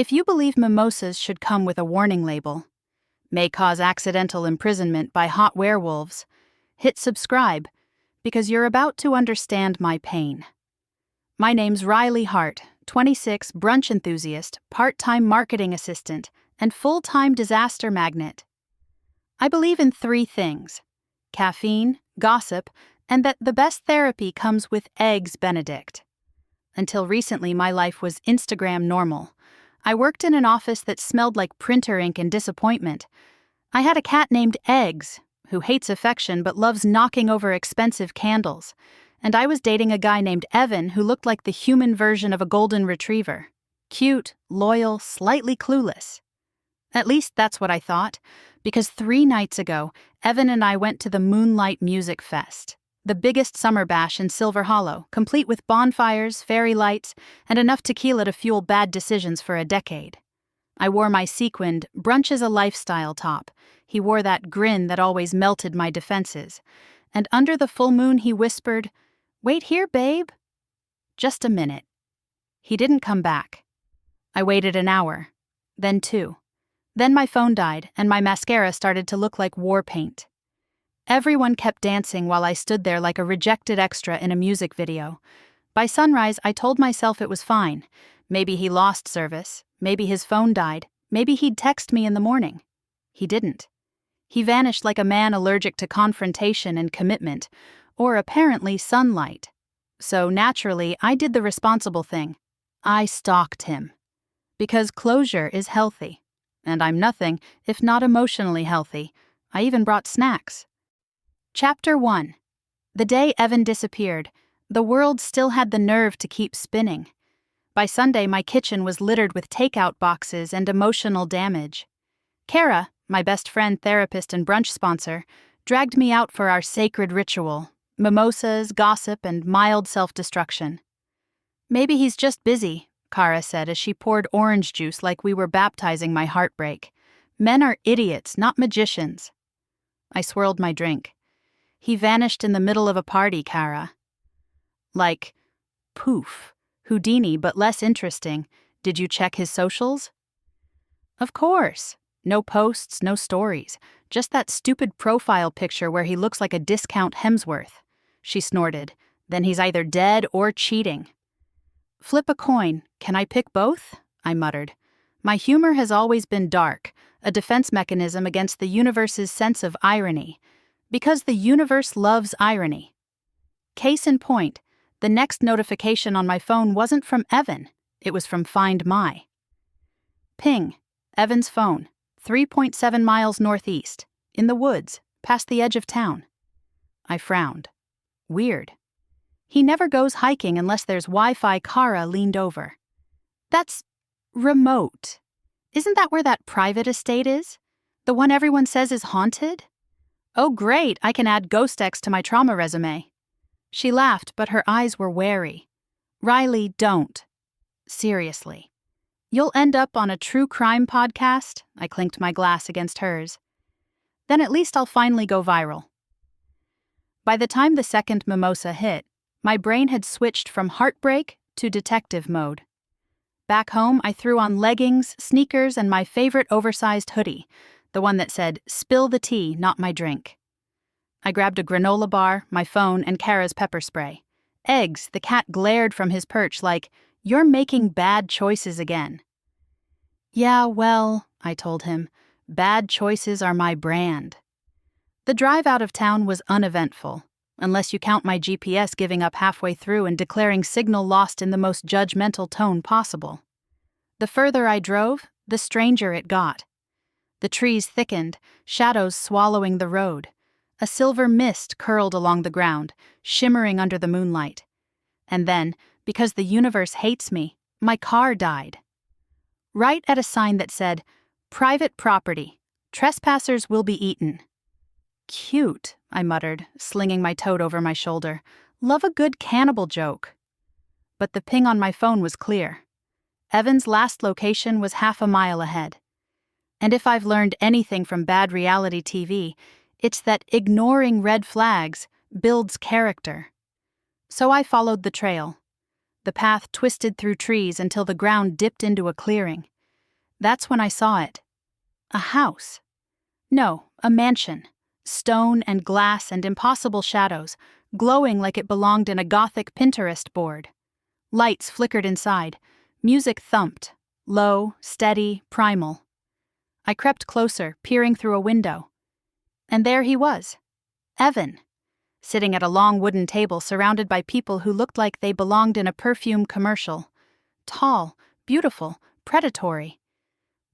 If you believe mimosas should come with a warning label, may cause accidental imprisonment by hot werewolves, hit subscribe, because you're about to understand my pain. My name's Riley Hart, 26, brunch enthusiast, part-time marketing assistant, and full-time disaster magnet. I believe in 3 things: caffeine, gossip, and that the best therapy comes with Eggs Benedict. Until recently, my life was Instagram normal. I worked in an office that smelled like printer ink and disappointment. I had a cat named Eggs, who hates affection but loves knocking over expensive candles. And I was dating a guy named Evan who looked like the human version of a golden retriever. Cute, loyal, slightly clueless. At least that's what I thought, because 3 nights ago, Evan and I went to the Moonlight Music Fest, the biggest summer bash in Silver Hollow, complete with bonfires, fairy lights, and enough tequila to fuel bad decisions for a decade. I wore my sequined, brunch is a lifestyle top. He wore that grin that always melted my defenses. And under the full moon he whispered, "Wait here, babe." Just a minute. He didn't come back. I waited an hour, then 2. Then my phone died, and my mascara started to look like war paint. Everyone kept dancing while I stood there like a rejected extra in a music video. By sunrise, I told myself it was fine. Maybe he lost service, maybe his phone died, maybe he'd text me in the morning. He didn't. He vanished like a man allergic to confrontation and commitment, or apparently sunlight. So naturally, I did the responsible thing. I stalked him. Because closure is healthy. And I'm nothing if not emotionally healthy. I even brought snacks. Chapter 1. The day Evan disappeared, the world still had the nerve to keep spinning. By Sunday, my kitchen was littered with takeout boxes and emotional damage. Kara, my best friend, therapist, and brunch sponsor, dragged me out for our sacred ritual: mimosas, gossip, and mild self-destruction. "Maybe he's just busy," Kara said as she poured orange juice like we were baptizing my heartbreak. "Men are idiots, not magicians." I swirled my drink. "He vanished in the middle of a party, Kara." Like, poof. Houdini, but less interesting. Did you check his socials? Of course. No posts, no stories. Just that stupid profile picture where he looks like a discount Hemsworth. She snorted. Then he's either dead or cheating. "Flip a coin. Can I pick both?" I muttered. My humor has always been dark, a defense mechanism against the universe's sense of irony. Because the universe loves irony. Case in point, the next notification on my phone wasn't from Evan. It was from Find My. Ping. Evan's phone. 3.7 miles northeast. In the woods, past the edge of town. I frowned. Weird. He never goes hiking unless there's Wi-Fi. Kara leaned over. "That's remote. Isn't that where that private estate is? The one everyone says is haunted?" "Oh great, I can add GhostX to my trauma resume." She laughed, but her eyes were wary. "Riley, don't. Seriously. You'll end up on a true crime podcast." I clinked my glass against hers. "Then at least I'll finally go viral." By the time the second mimosa hit, my brain had switched from heartbreak to detective mode. Back home, I threw on leggings, sneakers, and my favorite oversized hoodie, the one that said, "Spill the tea, not my drink." I grabbed a granola bar, my phone, and Kara's pepper spray. Eggs, the cat glared from his perch like, "You're making bad choices again." "Yeah, well," I told him, "bad choices are my brand." The drive out of town was uneventful, unless you count my GPS giving up halfway through and declaring signal lost in the most judgmental tone possible. The further I drove, the stranger it got. The trees thickened, shadows swallowing the road. A silver mist curled along the ground, shimmering under the moonlight. And then, because the universe hates me, my car died. Right at a sign that said, "Private property. Trespassers will be eaten." "Cute," I muttered, slinging my toad over my shoulder. "Love a good cannibal joke." But the ping on my phone was clear. Evan's last location was half a mile ahead. And if I've learned anything from bad reality TV, it's that ignoring red flags builds character. So I followed the trail. The path twisted through trees until the ground dipped into a clearing. That's when I saw it. A house. No, a mansion. Stone and glass and impossible shadows, glowing like it belonged in a Gothic Pinterest board. Lights flickered inside. Music thumped. Low, steady, primal. I crept closer, peering through a window. And there he was. Evan. Sitting at a long wooden table surrounded by people who looked like they belonged in a perfume commercial. Tall, beautiful, predatory.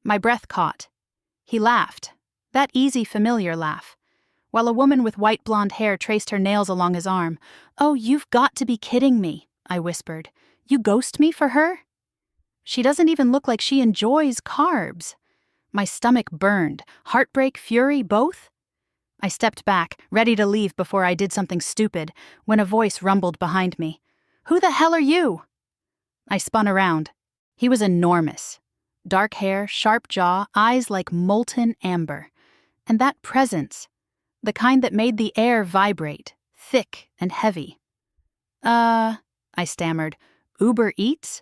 My breath caught. He laughed. That easy, familiar laugh. While a woman with white blonde hair traced her nails along his arm. "Oh, you've got to be kidding me," I whispered. "You ghost me for her?" "She doesn't even look like she enjoys carbs." My stomach burned. Heartbreak, fury, both? I stepped back, ready to leave before I did something stupid, when a voice rumbled behind me. "Who the hell are you?" I spun around. He was enormous. Dark hair, sharp jaw, eyes like molten amber. And that presence, the kind that made the air vibrate, thick and heavy. I stammered. "Uber Eats?"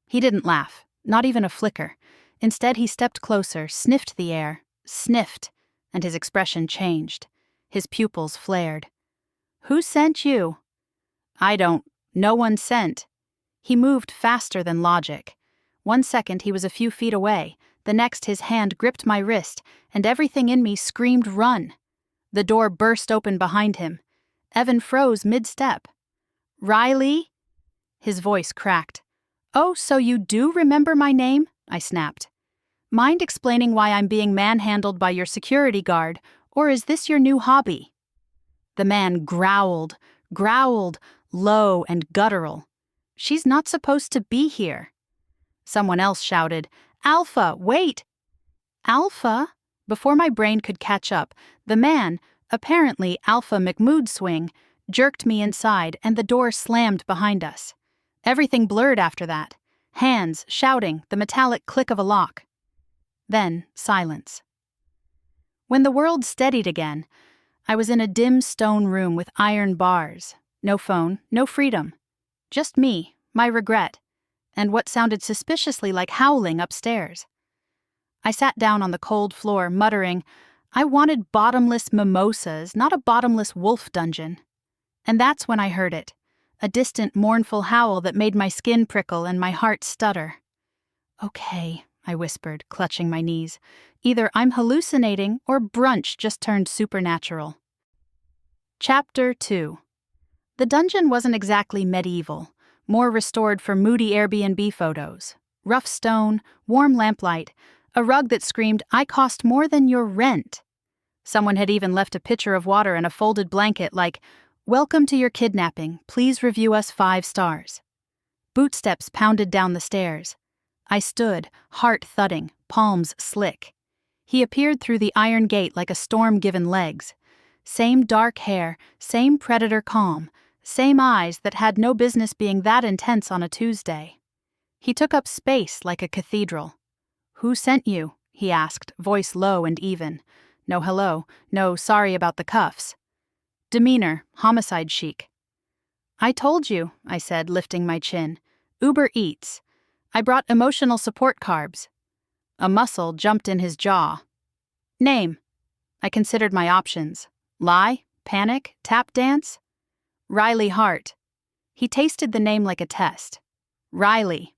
He didn't laugh, not even a flicker. Instead, he stepped closer, sniffed the air, sniffed, and his expression changed. His pupils flared. "Who sent you?" No one sent." He moved faster than logic. 1 second he was a few feet away, the next his hand gripped my wrist, and everything in me screamed run. The door burst open behind him. Evan froze mid-step. "Riley?" His voice cracked. "Oh, so you do remember my name?" I snapped. "Mind explaining why I'm being manhandled by your security guard, or is this your new hobby?" The man growled, low and guttural. "She's not supposed to be here." Someone else shouted, "Alpha, wait!" "Alpha?" Before my brain could catch up, the man, apparently Alpha McMoodswing, jerked me inside and the door slammed behind us. Everything blurred after that. Hands, shouting, the metallic click of a lock. Then, silence. When the world steadied again, I was in a dim stone room with iron bars. No phone, no freedom. Just me, my regret, and what sounded suspiciously like howling upstairs. I sat down on the cold floor, muttering, I wanted bottomless mimosas, not a bottomless wolf dungeon. And that's when I heard it, a distant, mournful howl that made my skin prickle and my heart stutter. "Okay," I whispered, clutching my knees. "Either I'm hallucinating or brunch just turned supernatural." Chapter 2. The dungeon wasn't exactly medieval, more restored for moody Airbnb photos. Rough stone, warm lamplight, a rug that screamed, "I cost more than your rent." Someone had even left a pitcher of water and a folded blanket like, "Welcome to your kidnapping. Please review us 5 stars." Bootsteps pounded down the stairs. I stood, heart thudding, palms slick. He appeared through the iron gate like a storm given legs. Same dark hair, same predator calm, same eyes that had no business being that intense on a Tuesday. He took up space like a cathedral. "Who sent you?" he asked, voice low and even. No hello, no sorry about the cuffs. Demeanor, homicide chic. "I told you," I said, lifting my chin. "Uber Eats. I brought emotional support carbs." A muscle jumped in his jaw. "Name." I considered my options. Lie? Panic? Tap dance? "Riley Hart." He tasted the name like a test. "Riley."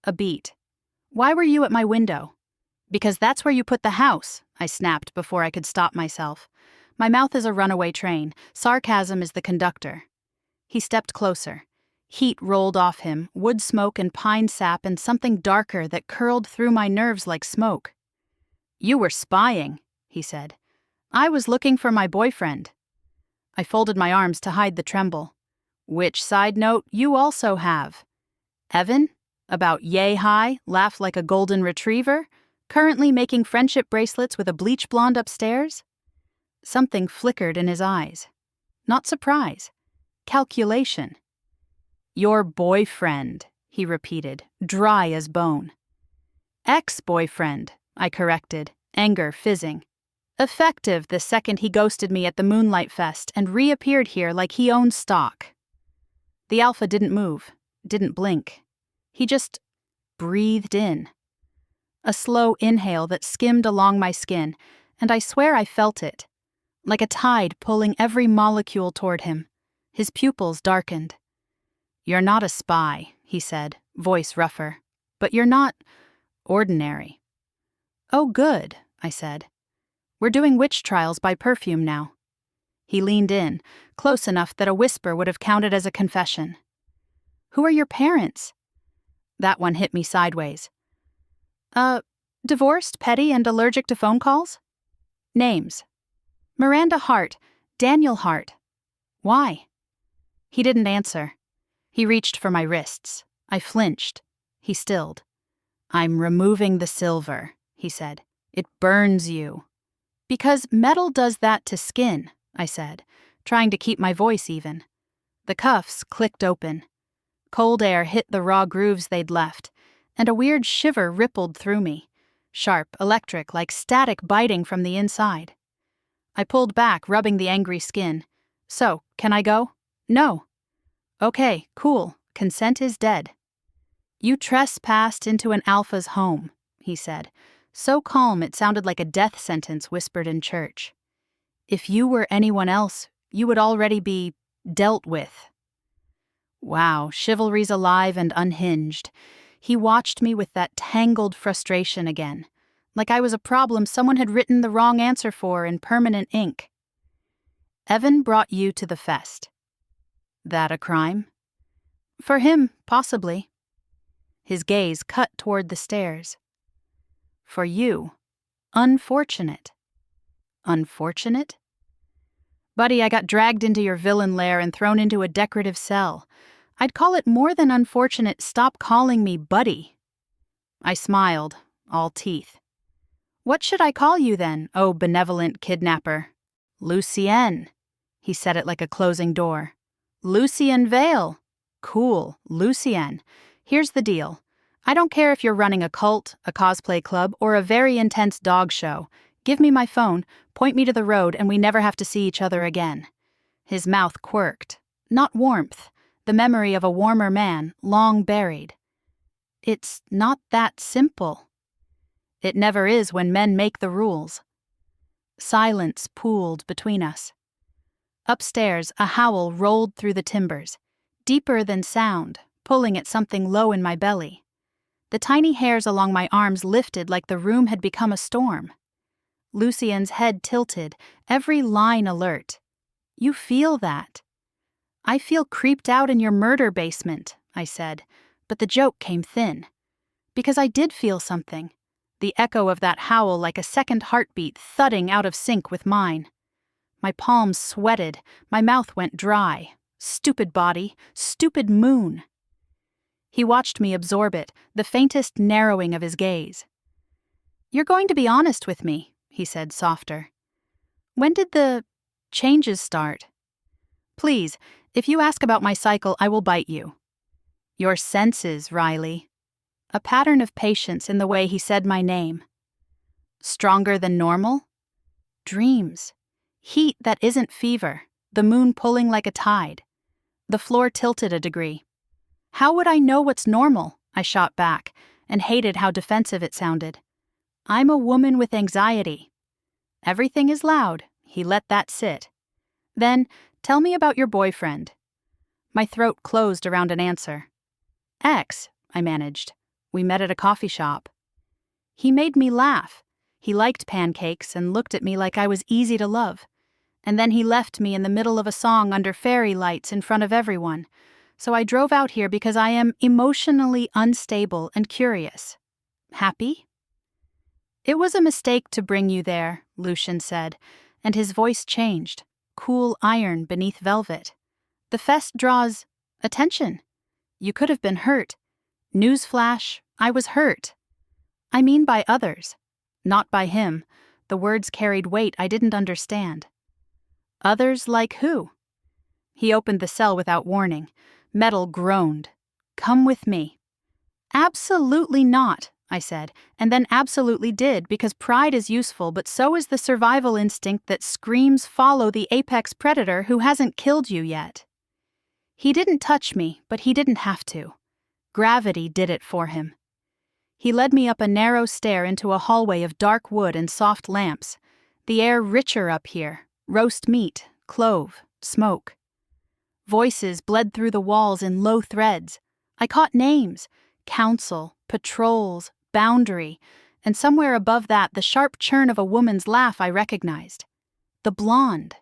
A beat. "Why were you at my window?" "Because that's where you put the house," I snapped before I could stop myself. My mouth is a runaway train. Sarcasm is the conductor. He stepped closer. Heat rolled off him, wood smoke and pine sap and something darker that curled through my nerves like smoke. "You were spying," he said. "I was looking for my boyfriend." I folded my arms to hide the tremble. "Which side note you also have." "Evan? About yay high, laugh like a golden retriever? Currently making friendship bracelets with a bleach blonde upstairs?" Something flickered in his eyes. Not surprise. Calculation. "Your boyfriend," he repeated, dry as bone. "Ex-boyfriend," I corrected, anger fizzing. Effective the second he ghosted me at the Moonlight Fest and reappeared here like he owned stock. The Alpha didn't move, didn't blink. He just breathed in. a slow inhale that skimmed along my skin, and I swear I felt it, like a tide pulling every molecule toward him. His pupils darkened. "You're not a spy," he said, voice rougher. "But you're not ordinary." "Oh, good," I said. "We're doing witch trials by perfume now." He leaned in, close enough that a whisper would have counted as a confession. "Who are your parents?" That one hit me sideways. Divorced, petty, and allergic to phone calls?" "Names." "Miranda Hart, Daniel Hart." "Why?" He didn't answer. He reached for my wrists. I flinched. He stilled. "I'm removing the silver," he said. "It burns you." "Because metal does that to skin," I said, trying to keep my voice even. The cuffs clicked open. Cold air hit the raw grooves they'd left, and a weird shiver rippled through me, sharp, electric, like static biting from the inside. I pulled back, rubbing the angry skin. "So, can I go?" "No." "Okay, cool. Consent is dead." "You trespassed into an alpha's home," he said, so calm it sounded like a death sentence whispered in church. "If you were anyone else, you would already be dealt with." Wow, chivalry's alive and unhinged. He watched me with that tangled frustration again, like I was a problem someone had written the wrong answer for in permanent ink. "Evan brought you to the fest." "That a crime?" "For him, possibly." His gaze cut toward the stairs. "For you, unfortunate." "Unfortunate?" "Buddy, I got dragged into your villain lair and thrown into a decorative cell. I'd call it more than unfortunate. Stop calling me Buddy." I smiled, all teeth. "What should I call you then, oh benevolent kidnapper?" "Lucien." He said it like a closing door. "Lucien Vale." "Cool, Lucien. Here's the deal. I don't care if you're running a cult, a cosplay club, or a very intense dog show. Give me my phone, point me to the road, and we never have to see each other again." His mouth quirked. Not warmth, the memory of a warmer man, long buried. "It's not that simple." "It never is when men make the rules." Silence pooled between us. Upstairs, a howl rolled through the timbers, deeper than sound, pulling at something low in my belly. The tiny hairs along my arms lifted like the room had become a storm. Lucien's head tilted, every line alert. "You feel that?" "I feel creeped out in your murder basement," I said, but the joke came thin. Because I did feel something, the echo of that howl like a second heartbeat thudding out of sync with mine. My palms sweated, my mouth went dry. Stupid body, stupid moon. He watched me absorb it, the faintest narrowing of his gaze. "You're going to be honest with me," he said softer. "When did the changes start?" "Please, if you ask about my cycle, I will bite you." "Your senses, Riley." A pattern of patience in the way he said my name. "Stronger than normal?" "Dreams. Heat that isn't fever, the moon pulling like a tide." The floor tilted a degree. "How would I know what's normal?" I shot back, and hated how defensive it sounded. "I'm a woman with anxiety." "Everything is loud." He let that sit. "Then, tell me about your boyfriend." My throat closed around an answer. "Ex," I managed. "We met at a coffee shop." He made me laugh. He liked pancakes and looked at me like I was easy to love. And then he left me in the middle of a song under fairy lights in front of everyone. So I drove out here because I am emotionally unstable and curious. Happy? "It was a mistake to bring you there," Lucien said, and his voice changed, cool iron beneath velvet. "The fest draws attention. You could have been hurt. Newsflash, I was hurt. I mean by others, not by him." The words carried weight I didn't understand. "Others like who?" He opened the cell without warning. Metal groaned. "Come with me." "Absolutely not," I said, and then absolutely did, because pride is useful, but so is the survival instinct that screams follow the apex predator who hasn't killed you yet. He didn't touch me, but he didn't have to. Gravity did it for him. He led me up a narrow stair into a hallway of dark wood and soft lamps, the air richer up here, roast meat, clove, smoke. Voices bled through the walls in low threads. I caught names: council, patrols, boundary, and somewhere above that the sharp churn of a woman's laugh I recognized. The blonde.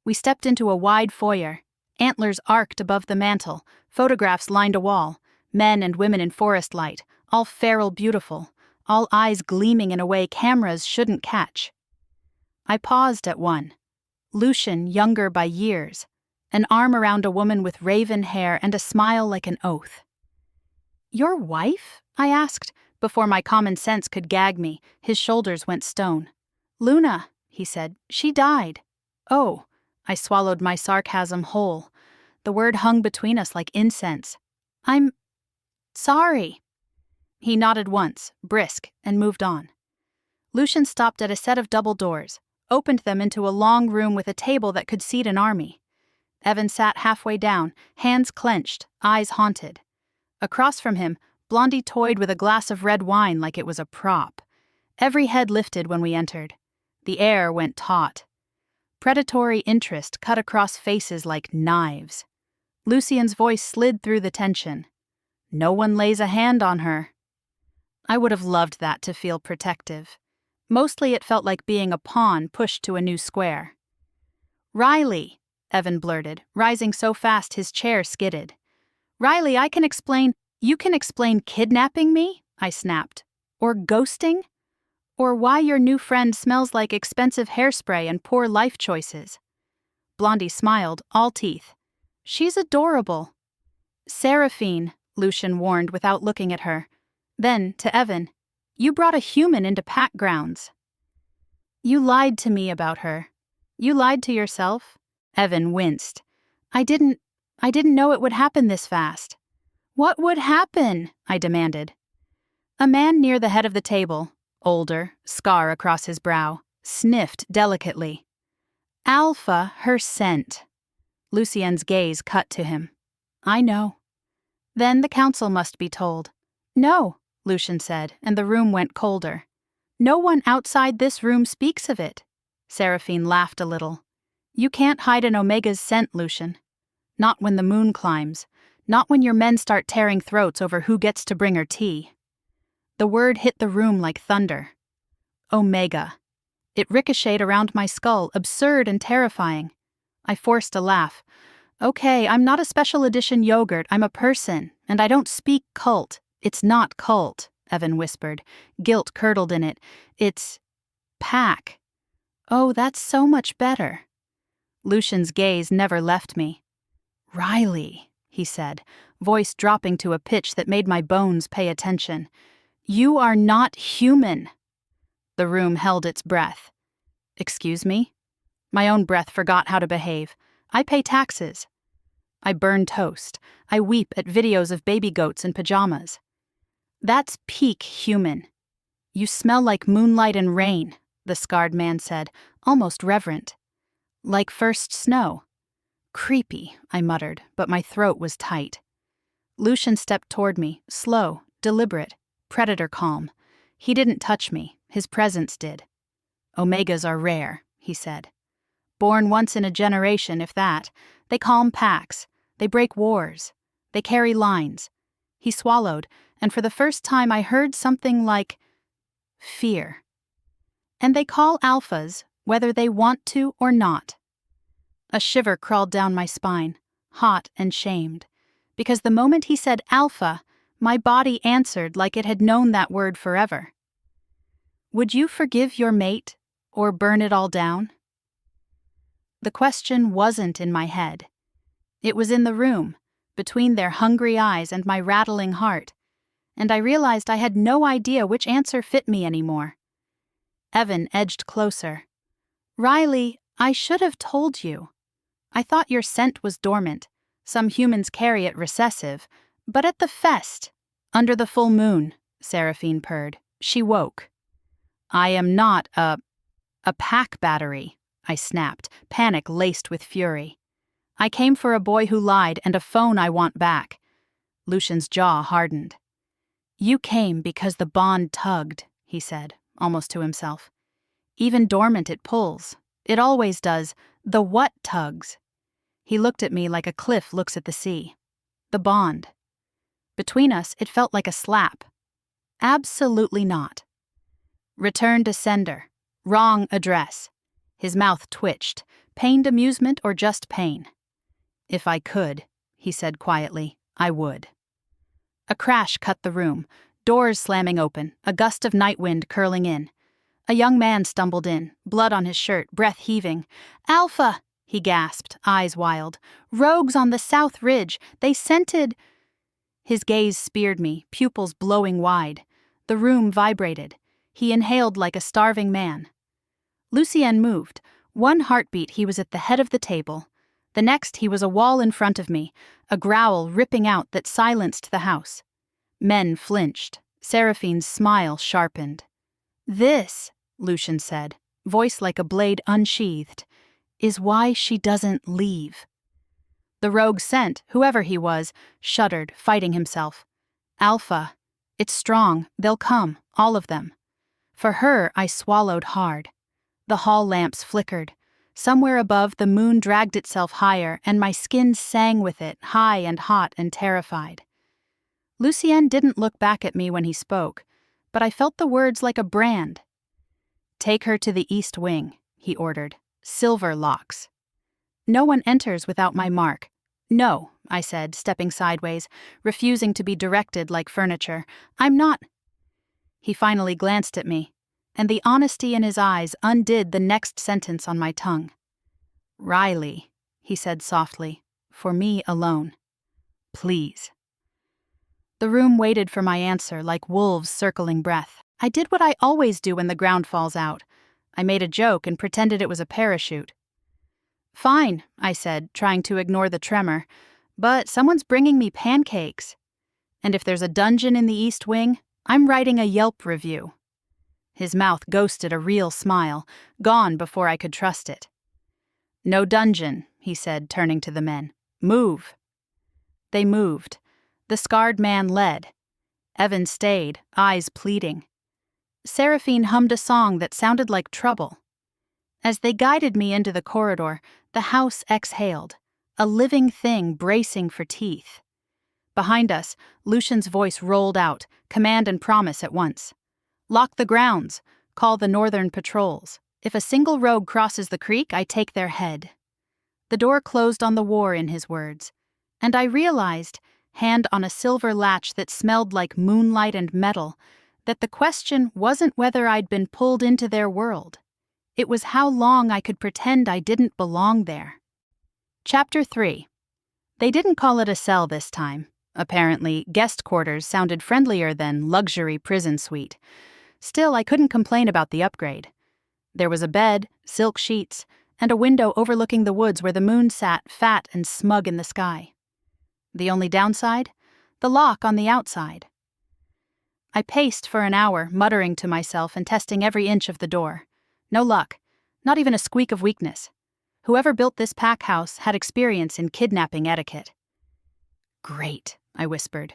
We stepped into a wide foyer, antlers arched above the mantel, photographs lined a wall, men and women in forest light, all feral beautiful, all eyes gleaming in a way cameras shouldn't catch. I paused at one. Lucien, younger by years, an arm around a woman with raven hair and a smile like an oath. "Your wife?" I asked. Before my common sense could gag me, his shoulders went stone. "Luna," he said, "she died." "Oh," I swallowed my sarcasm whole. The word hung between us like incense. "I'm sorry." He nodded once, brisk, and moved on. Lucien stopped at a set of double doors, opened them into a long room with a table that could seat an army. Evan sat halfway down, hands clenched, eyes haunted. Across from him, Blondie toyed with a glass of red wine like it was a prop. Every head lifted when we entered. The air went taut. Predatory interest cut across faces like knives. Lucien's voice slid through the tension. "No one lays a hand on her." I would have loved that to feel protective. Mostly it felt like being a pawn pushed to a new square. "Riley," Evan blurted, rising so fast his chair skidded. "Riley, you can explain kidnapping me?" I snapped. "Or ghosting? Or why your new friend smells like expensive hairspray and poor life choices." Blondie smiled, all teeth. "She's adorable." "Seraphine," Lucien warned without looking at her. Then, to Evan, "You brought a human into pack grounds." "You lied to me about her." "You lied to yourself?" Evan winced. I didn't know it would happen this fast." "What would happen?" I demanded. A man near the head of the table, older, scar across his brow, sniffed delicately. "Alpha, her scent." Lucien's gaze cut to him. "I know." "Then the council must be told." "No," Lucien said, and the room went colder. "No one outside this room speaks of it." Seraphine laughed a little. "You can't hide an Omega's scent, Lucien. Not when the moon climbs. Not when your men start tearing throats over who gets to bring her tea." The word hit the room like thunder. Omega. It ricocheted around my skull, absurd and terrifying. I forced a laugh. "Okay, I'm not a special edition yogurt, I'm a person, and I don't speak cult." "It's not cult," Evan whispered. Guilt curdled in it. "It's pack." "Oh, that's so much better." Lucien's gaze never left me. "Riley," he said, voice dropping to a pitch that made my bones pay attention. "You are not human." The room held its breath. "Excuse me?" My own breath forgot how to behave. I pay taxes. I burn toast. I weep at videos of baby goats in pajamas. "That's peak human." "You smell like moonlight and rain," the scarred man said, almost reverent. "Like first snow." "Creepy," I muttered, but my throat was tight. Lucien stepped toward me, slow, deliberate, predator calm. He didn't touch me, his presence did. "Omegas are rare," he said. "Born once in a generation, if that. They calm packs. They break wars. They carry lines." He swallowed, and for the first time I heard something like fear. "And they call alphas, whether they want to or not." A shiver crawled down my spine, hot and shamed, because the moment he said alpha, my body answered like it had known that word forever. "Would you forgive your mate, or burn it all down?" The question wasn't in my head. It was in the room, between their hungry eyes and my rattling heart, and I realized I had no idea which answer fit me anymore. Evan edged closer. "Riley, I should have told you. I thought your scent was dormant. Some humans carry it recessive. But at the fest, under the full moon," Seraphine purred. She woke. "I am not a pack battery," I snapped, panic laced with fury. "I came for a boy who lied and a phone I want back." Lucien's jaw hardened. You came because the bond tugged, he said, almost to himself. Even dormant it pulls. It always does. The what tugs? He looked at me like a cliff looks at the sea. The bond. Between us, it felt like a slap. Absolutely not. Return to sender. Wrong address. His mouth twitched. Pained amusement or just pain? If I could, he said quietly, I would. A crash cut the room. Doors slamming open, a gust of night wind curling in. A young man stumbled in, blood on his shirt, breath heaving. Alpha, he gasped, eyes wild. Rogues on the South Ridge. They scented. His gaze speared me, pupils blowing wide. The room vibrated. He inhaled like a starving man. Lucien moved. One heartbeat he was at the head of the table. The next he was a wall in front of me, a growl ripping out that silenced the house. Men flinched. Seraphine's smile sharpened. This, Lucien said, voice like a blade unsheathed, is why she doesn't leave. The rogue scent, whoever he was, shuddered, fighting himself. Alpha. It's strong. They'll come, all of them. For her, I swallowed hard. The hall lamps flickered. Somewhere above, the moon dragged itself higher, and my skin sang with it, high and hot and terrified. Lucien didn't look back at me when he spoke, but I felt the words like a brand. Take her to the east wing, he ordered. Silver locks. No one enters without my mark. No, I said, stepping sideways, refusing to be directed like furniture. I'm not. He finally glanced at me, and the honesty in his eyes undid the next sentence on my tongue. Riley, he said softly, for me alone. Please. The room waited for my answer like wolves circling breath. I did what I always do when the ground falls out. I made a joke and pretended it was a parachute. Fine, I said, trying to ignore the tremor, but someone's bringing me pancakes. And if there's a dungeon in the East Wing, I'm writing a Yelp review. His mouth ghosted a real smile, gone before I could trust it. No dungeon, he said, turning to the men. Move. They moved. The scarred man led. Evan stayed, eyes pleading. Seraphine hummed a song that sounded like trouble. As they guided me into the corridor, the house exhaled, a living thing bracing for teeth. Behind us, Lucien's voice rolled out, command and promise at once. Lock the grounds. Call the northern patrols. If a single rogue crosses the creek, I take their head. The door closed on the war in his words, and I realized, hand on a silver latch that smelled like moonlight and metal, that the question wasn't whether I'd been pulled into their world. It was how long I could pretend I didn't belong there. Chapter 3. They didn't call it a cell this time. Apparently, guest quarters sounded friendlier than luxury prison suite. Still, I couldn't complain about the upgrade. There was a bed, silk sheets, and a window overlooking the woods where the moon sat fat and smug in the sky. The only downside? The lock on the outside. I paced for an hour, muttering to myself and testing every inch of the door. No luck. Not even a squeak of weakness. Whoever built this pack house had experience in kidnapping etiquette. Great, I whispered,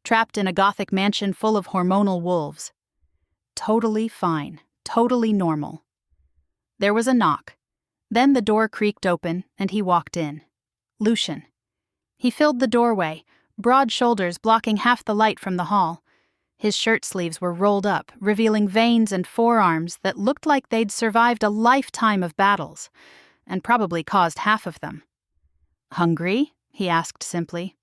trapped in a Gothic mansion full of hormonal wolves. Totally fine, totally normal. There was a knock. Then the door creaked open, and he walked in. Lucien. He filled the doorway, broad shoulders blocking half the light from the hall. His shirt sleeves were rolled up, revealing veins and forearms that looked like they'd survived a lifetime of battles, and probably caused half of them. Hungry? He asked simply.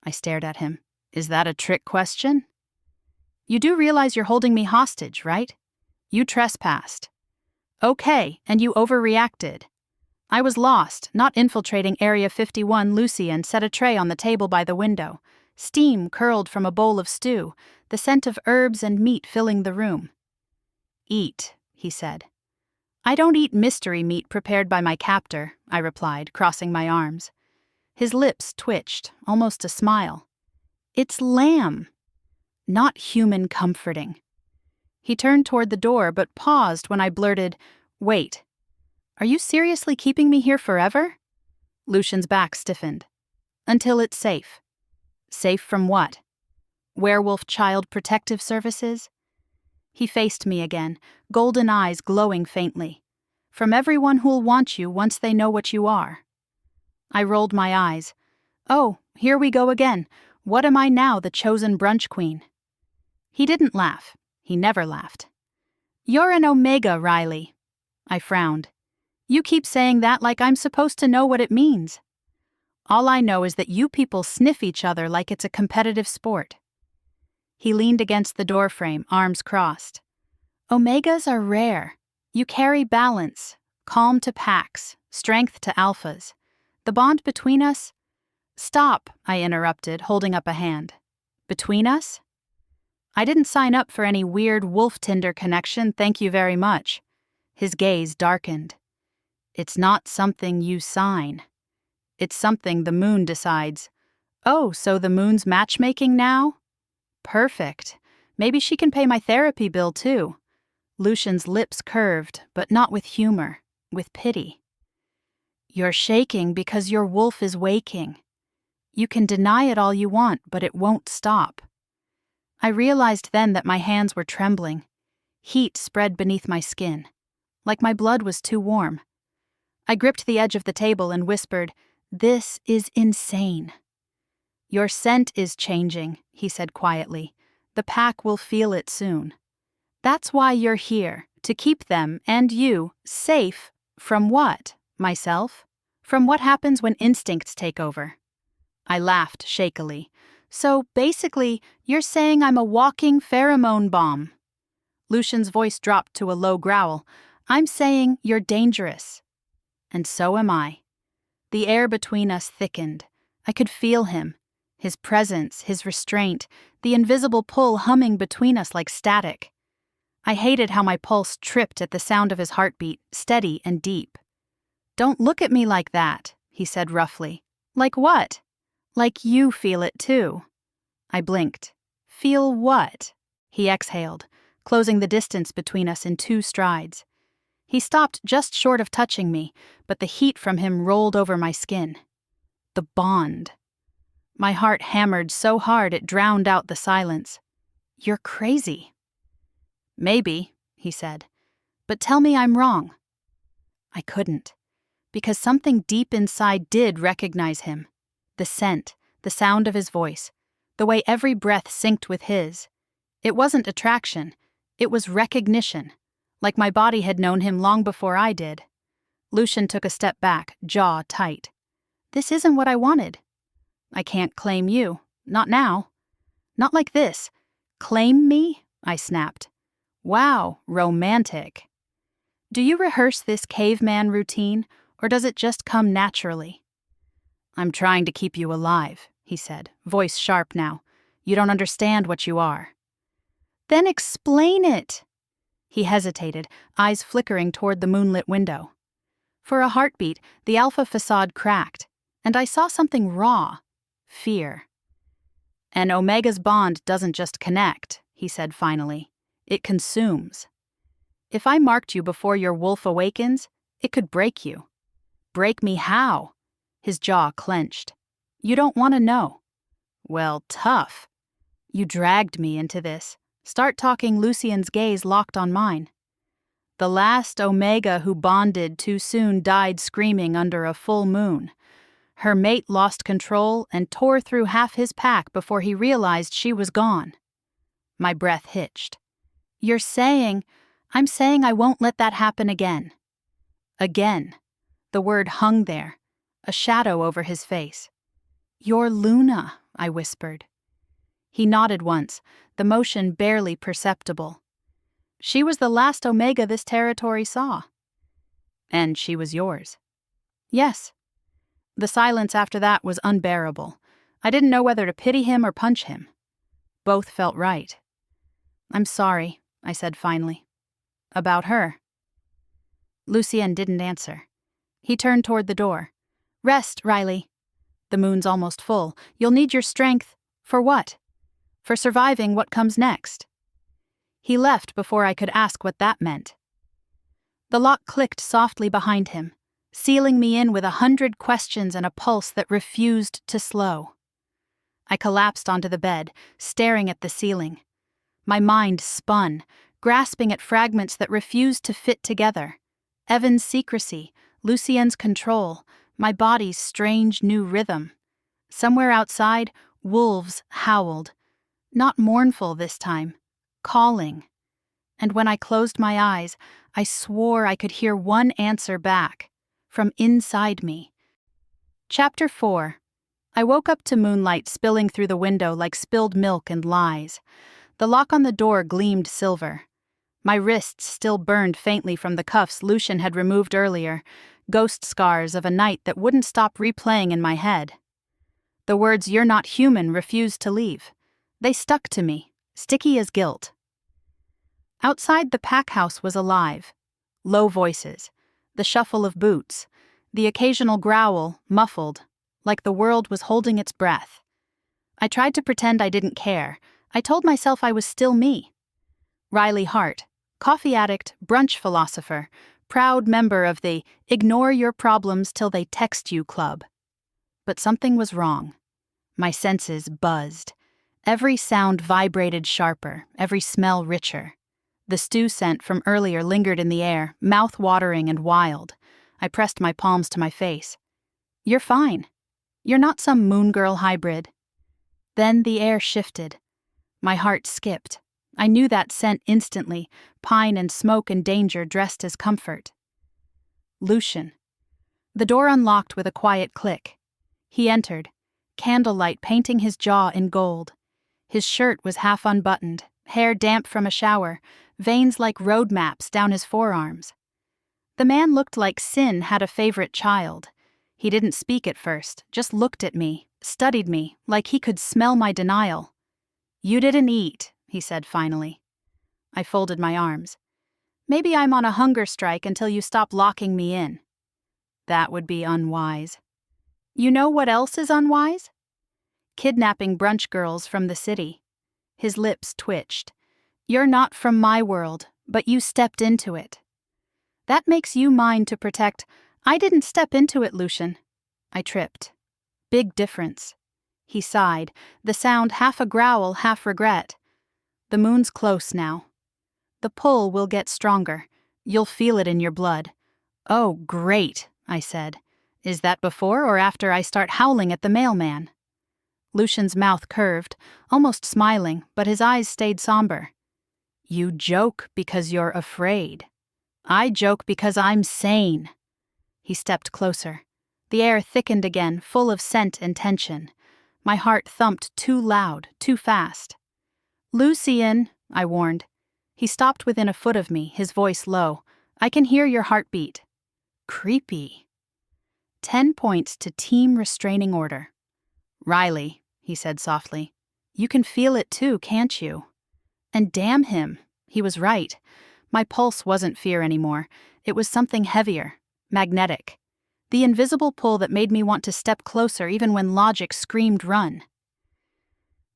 I stared at him. Is that a trick question? You do realize you're holding me hostage, right? You trespassed. Okay, and you overreacted. I was lost, not infiltrating Area 51. Lucien set a tray on the table by the window. Steam curled from a bowl of stew, the scent of herbs and meat filling the room. Eat, he said. I don't eat mystery meat prepared by my captor, I replied, crossing my arms. His lips twitched, almost a smile. It's lamb. Not human comforting. He turned toward the door but paused when I blurted, Wait. Are you seriously keeping me here forever? Lucien's back stiffened. Until it's safe. Safe from what? Werewolf Child Protective Services? He faced me again, golden eyes glowing faintly. From everyone who'll want you once they know what you are. I rolled my eyes. Oh, here we go again. What am I now, the chosen brunch queen? He didn't laugh. He never laughed. You're an Omega, Riley. I frowned. You keep saying that like I'm supposed to know what it means. All I know is that you people sniff each other like it's a competitive sport. He leaned against the doorframe, arms crossed. Omegas are rare. You carry balance, calm to packs, strength to alphas. The bond between us... Stop, I interrupted, holding up a hand. Between us? I didn't sign up for any weird wolf Tinder connection, thank you very much. His gaze darkened. It's not something you sign. It's something the moon decides. Oh, so the moon's matchmaking now? Perfect. Maybe she can pay my therapy bill too. Lucien's lips curved, but not with humor, with pity. You're shaking because your wolf is waking. You can deny it all you want, but it won't stop. I realized then that my hands were trembling. Heat spread beneath my skin, like my blood was too warm. I gripped the edge of the table and whispered, "This is insane." Your scent is changing, he said quietly. The pack will feel it soon. That's why you're here, to keep them, and you, safe from what? Myself? From what happens when instincts take over. I laughed shakily. So, basically, you're saying I'm a walking pheromone bomb. Lucien's voice dropped to a low growl. I'm saying you're dangerous. And so am I. The air between us thickened. I could feel him. His presence, his restraint, the invisible pull humming between us like static. I hated how my pulse tripped at the sound of his heartbeat, steady and deep. Don't look at me like that, he said roughly. Like what? Like you feel it too. I blinked. Feel what? He exhaled, closing the distance between us in 2 strides. He stopped just short of touching me, but the heat from him rolled over my skin. The bond. My heart hammered so hard it drowned out the silence. You're crazy. Maybe, he said, but tell me I'm wrong. I couldn't, because something deep inside did recognize him. The scent, the sound of his voice, the way every breath synced with his. It wasn't attraction, it was recognition, like my body had known him long before I did. Lucien took a step back, jaw tight. This isn't what I wanted. I can't claim you, not now. Not like this. Claim me? I snapped. Wow, romantic. Do you rehearse this caveman routine, or does it just come naturally? I'm trying to keep you alive, he said, voice sharp now. You don't understand what you are. Then explain it. He hesitated, eyes flickering toward the moonlit window. For a heartbeat, the alpha facade cracked, and I saw something raw. Fear. An Omega's bond doesn't just connect, he said finally. It consumes. If I marked you before your wolf awakens, it could break you. Break me how? His jaw clenched. You don't want to know. Well, tough. You dragged me into this. Start talking. Lucien's gaze locked on mine. The last Omega who bonded too soon died screaming under a full moon. Her mate lost control and tore through half his pack before he realized she was gone. My breath hitched. You're saying... I'm saying I won't let that happen again. Again. The word hung there, a shadow over his face. You're Luna, I whispered. He nodded once, the motion barely perceptible. She was the last Omega this territory saw. And she was yours. Yes. The silence after that was unbearable. I didn't know whether to pity him or punch him. Both felt right. I'm sorry, I said finally. About her. Lucien didn't answer. He turned toward the door. Rest, Riley. The moon's almost full. You'll need your strength. For what? For surviving what comes next. He left before I could ask what that meant. The lock clicked softly behind him, sealing me in with 100 questions and a pulse that refused to slow. I collapsed onto the bed, staring at the ceiling. My mind spun, grasping at fragments that refused to fit together. Evan's secrecy, Lucien's control, my body's strange new rhythm. Somewhere outside, wolves howled. Not mournful this time, calling. And when I closed my eyes, I swore I could hear one answer back, from inside me. Chapter 4. I woke up to moonlight spilling through the window like spilled milk and lies. The lock on the door gleamed silver. My wrists still burned faintly from the cuffs Lucien had removed earlier, ghost scars of a night that wouldn't stop replaying in my head. The words "you're not human" refused to leave. They stuck to me, sticky as guilt. Outside, the pack house was alive. Low voices, the shuffle of boots, the occasional growl, muffled, like the world was holding its breath. I tried to pretend I didn't care. I told myself I was still me. Riley Hart, coffee addict, brunch philosopher, proud member of the "Ignore Your Problems Till They Text You" club. But something was wrong. My senses buzzed. Every sound vibrated sharper, every smell richer. The stew scent from earlier lingered in the air, mouth-watering and wild. I pressed my palms to my face. "You're fine. You're not some moon girl hybrid." Then the air shifted. My heart skipped. I knew that scent instantly, pine and smoke and danger dressed as comfort. Lucien. The door unlocked with a quiet click. He entered, candlelight painting his jaw in gold. His shirt was half unbuttoned, hair damp from a shower, veins like road maps down his forearms. The man looked like Sin had a favorite child. He didn't speak at first, just looked at me, studied me, like he could smell my denial. "You didn't eat," he said finally. I folded my arms. "Maybe I'm on a hunger strike until you stop locking me in." "That would be unwise." "You know what else is unwise?" "Kidnapping brunch girls from the city." His lips twitched. "You're not from my world, but you stepped into it. That makes you mine to protect." "I didn't step into it, Lucien." I tripped. "Big difference." He sighed, the sound half a growl, half regret. "The moon's close now. The pull will get stronger. You'll feel it in your blood." "Oh, great," I said. "Is that before or after I start howling at the mailman?" Lucien's mouth curved, almost smiling, but his eyes stayed somber. "You joke because you're afraid. I joke because I'm sane." He stepped closer. The air thickened again, full of scent and tension. My heart thumped too loud, too fast. "Lucien," I warned. He stopped within a foot of me, his voice low. "I can hear your heartbeat." Creepy. 10 points to team restraining order. "Riley," he said softly, "you can feel it too, can't you?" And damn him, he was right. My pulse wasn't fear anymore. It was something heavier, magnetic. The invisible pull that made me want to step closer even when logic screamed run.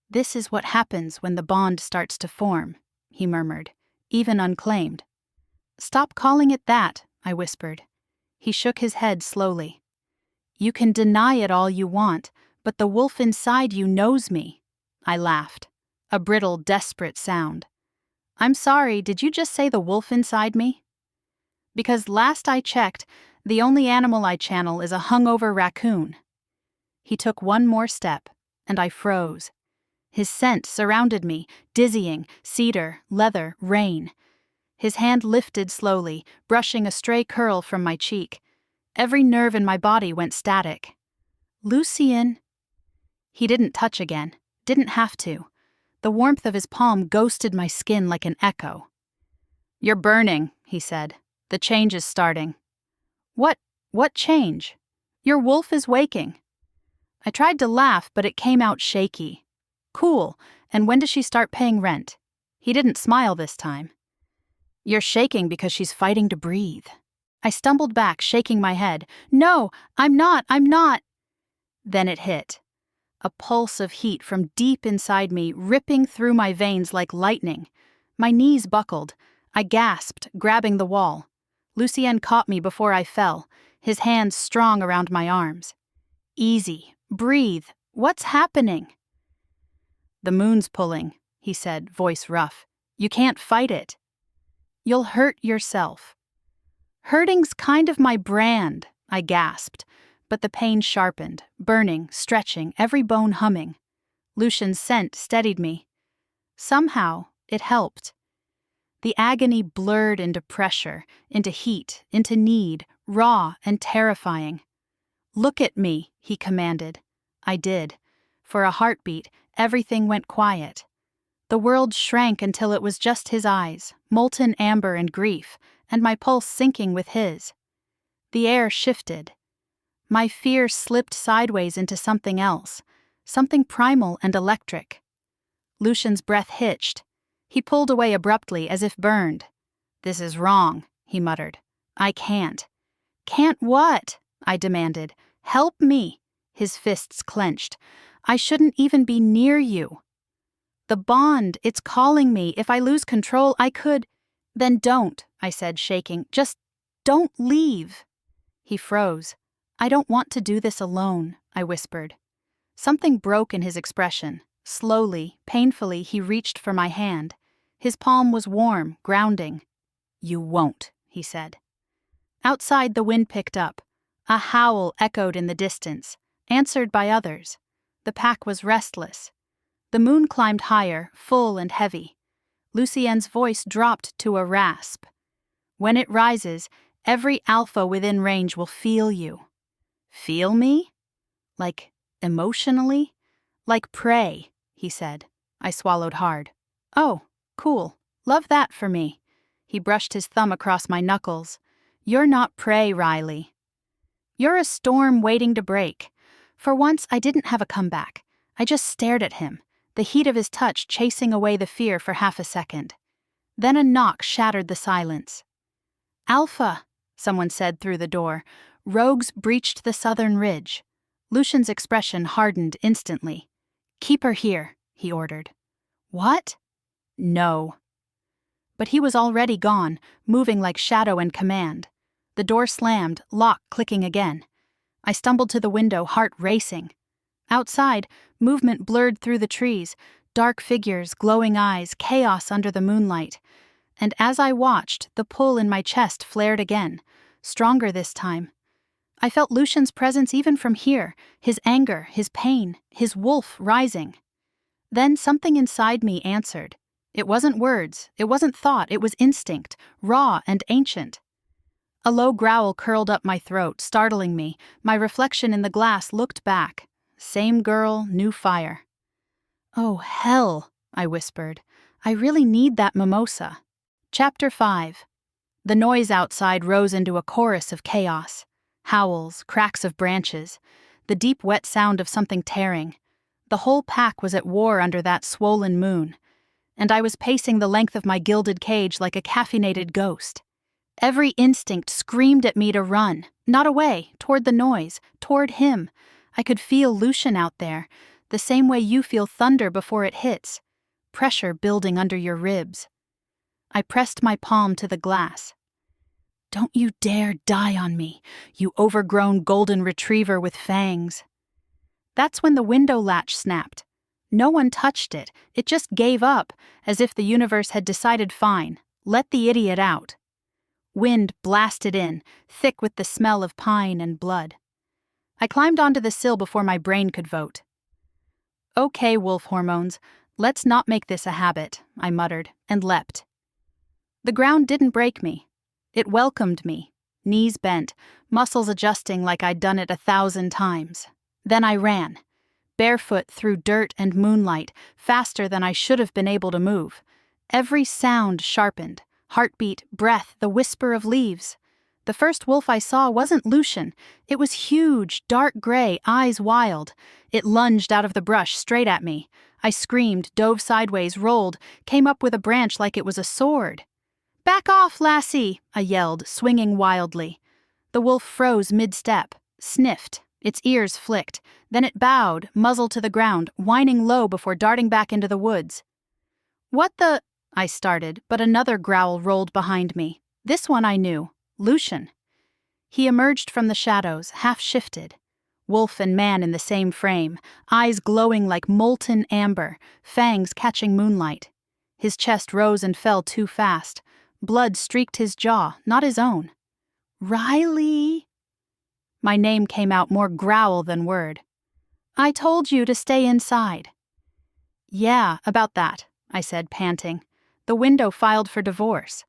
"This is what happens when the bond starts to form," he murmured, even unclaimed. "Stop calling it that," I whispered. He shook his head slowly. "You can deny it all you want, but the wolf inside you knows me." I laughed. A brittle, desperate sound. "I'm sorry, did you just say the wolf inside me?" "Because last I checked, the only animal I channel is a hungover raccoon." He took one more step, and I froze. His scent surrounded me, dizzying, cedar, leather, rain. His hand lifted slowly, brushing a stray curl from my cheek. Every nerve in my body went static. "Lucien." He didn't touch again, didn't have to. The warmth of his palm ghosted my skin like an echo. "You're burning," he said. "The change is starting." What change?" "Your wolf is waking." I tried to laugh, but it came out shaky. "Cool, and when does she start paying rent?" He didn't smile this time. "You're shaking because she's fighting to breathe." I stumbled back, shaking my head. "No, I'm not. Then it hit. A pulse of heat from deep inside me, ripping through my veins like lightning. My knees buckled. I gasped, grabbing the wall. Lucien caught me before I fell, his hands strong around my arms. "Easy. Breathe. What's happening?" "The moon's pulling," he said, voice rough. "You can't fight it." "You'll hurt yourself." "Hurting's kind of my brand," I gasped, but the pain sharpened, burning, stretching, every bone humming. Lucien's scent steadied me. Somehow, it helped. The agony blurred into pressure, into heat, into need, raw and terrifying. "Look at me," he commanded. I did. For a heartbeat, everything went quiet. The world shrank until it was just his eyes, molten amber and grief, and my pulse sinking with his. The air shifted. My fear slipped sideways into something else, something primal and electric. Lucien's breath hitched. He pulled away abruptly, as if burned. "This is wrong," he muttered. "I can't." "Can't what?" I demanded. "Help me." His fists clenched. "I shouldn't even be near you." "The bond, it's calling me. If I lose control, I could—" "Then don't," I said, shaking. "Just don't leave." He froze. "I don't want to do this alone," I whispered. Something broke in his expression. Slowly, painfully, he reached for my hand. His palm was warm, grounding. "You won't," he said. Outside, the wind picked up. A howl echoed in the distance, answered by others. The pack was restless. The moon climbed higher, full and heavy. Lucien's voice dropped to a rasp. "When it rises, every alpha within range will feel you." "Feel me?" "Like emotionally? Like prey," he said. I swallowed hard. "Oh, cool. Love that for me." He brushed his thumb across my knuckles. "You're not prey, Riley. You're a storm waiting to break." For once, I didn't have a comeback. I just stared at him, the heat of his touch chasing away the fear for half a second. Then a knock shattered the silence. "Alpha," someone said through the door. "Rogues breached the southern ridge." Lucien's expression hardened instantly. "Keep her here," he ordered. "What?" "No." But he was already gone, moving like shadow and command. The door slammed, lock clicking again. I stumbled to the window, heart racing. Outside, movement blurred through the trees, dark figures, glowing eyes, chaos under the moonlight. And as I watched, the pull in my chest flared again, stronger this time. I felt Lucien's presence even from here, his anger, his pain, his wolf rising. Then something inside me answered. It wasn't words, it wasn't thought, it was instinct, raw and ancient. A low growl curled up my throat, startling me. My reflection in the glass looked back. Same girl, new fire. "Oh, hell," I whispered. "I really need that mimosa." Chapter 5. The noise outside rose into a chorus of chaos. Howls, cracks of branches, the deep wet sound of something tearing. The whole pack was at war under that swollen moon, and I was pacing the length of my gilded cage like a caffeinated ghost. Every instinct screamed at me to run, not away, toward the noise, toward him. I could feel Lucien out there, the same way you feel thunder before it hits, pressure building under your ribs. I pressed my palm to the glass. "Don't you dare die on me, you overgrown golden retriever with fangs." That's when the window latch snapped. No one touched it, it just gave up, as if the universe had decided fine, let the idiot out. Wind blasted in, thick with the smell of pine and blood. I climbed onto the sill before my brain could vote. "Okay, wolf hormones, let's not make this a habit," I muttered, and leapt. The ground didn't break me. It welcomed me, knees bent, muscles adjusting like I'd done it 1,000 times. Then I ran, barefoot through dirt and moonlight, faster than I should have been able to move. Every sound sharpened, heartbeat, breath, the whisper of leaves. The first wolf I saw wasn't Lucien. It was huge, dark gray, eyes wild. It lunged out of the brush straight at me. I screamed, dove sideways, rolled, came up with a branch like it was a sword. "Back off, lassie!" I yelled, swinging wildly. The wolf froze mid-step, sniffed, its ears flicked, then it bowed, muzzle to the ground, whining low before darting back into the woods. "What the—" I started, but another growl rolled behind me. This one I knew. Lucien. He emerged from the shadows, half-shifted. Wolf and man in the same frame, eyes glowing like molten amber, fangs catching moonlight. His chest rose and fell too fast. Blood streaked his jaw, not his own. Riley! My name came out more growl than word. I told you to stay inside. Yeah, about that, I said, panting. The window filed for divorce.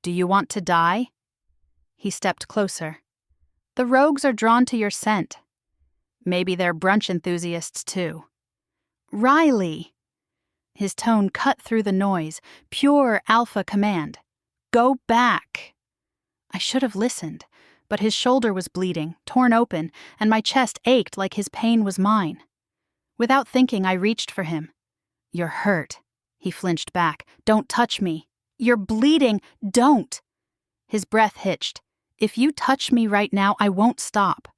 Do you want to die? He stepped closer. The rogues are drawn to your scent. Maybe they're brunch enthusiasts too. Riley! His tone cut through the noise, pure alpha command. Go back! I should have listened, but his shoulder was bleeding, torn open, and my chest ached like his pain was mine. Without thinking, I reached for him. You're hurt. He flinched back. Don't touch me. You're bleeding. Don't. His breath hitched. If you touch me right now, I won't stop.